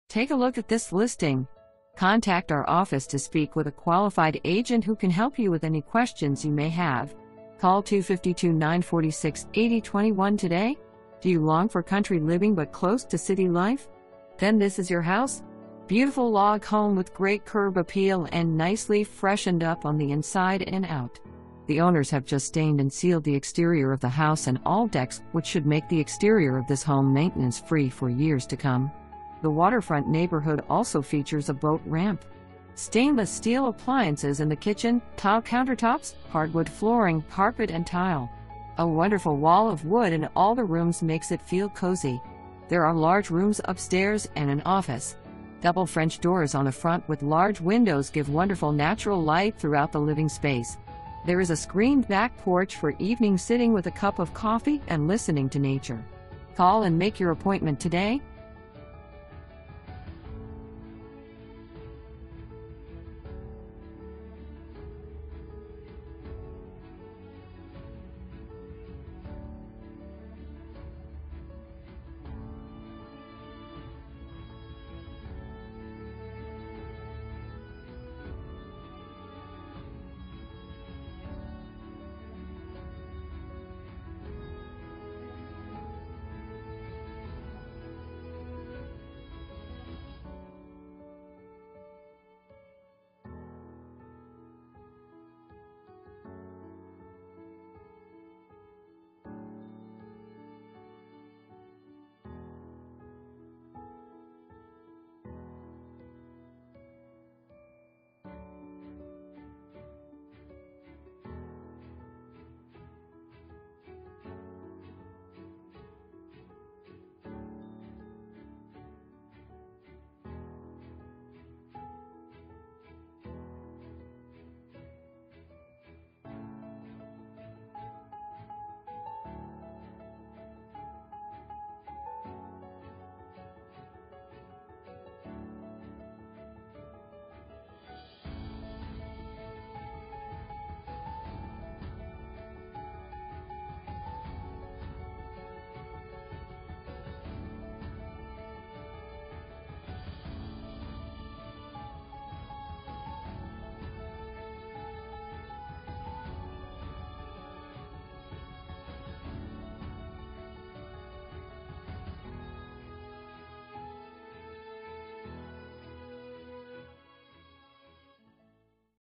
Take a look at this listing. Contact our office to speak with a qualified agent who can help you with any questions you may have. Call 252-946-8021 today. Do you long for country living but close to city life? Then this is your house. Beautiful log home with great curb appeal and nicely freshened up on the inside and out. The owners have just stained and sealed the exterior of the house and all decks, which should make the exterior of this home maintenance-free for years to come. The waterfront neighborhood also features a boat ramp. Stainless steel appliances in the kitchen, tile countertops, hardwood flooring, carpet and tile. A wonderful wall of wood in all the rooms makes it feel cozy. There are large rooms upstairs and an office. Double French doors on the front with large windows give wonderful natural light throughout the living space. There is a screened back porch for evening sitting with a cup of coffee and listening to nature. Call and make your appointment today.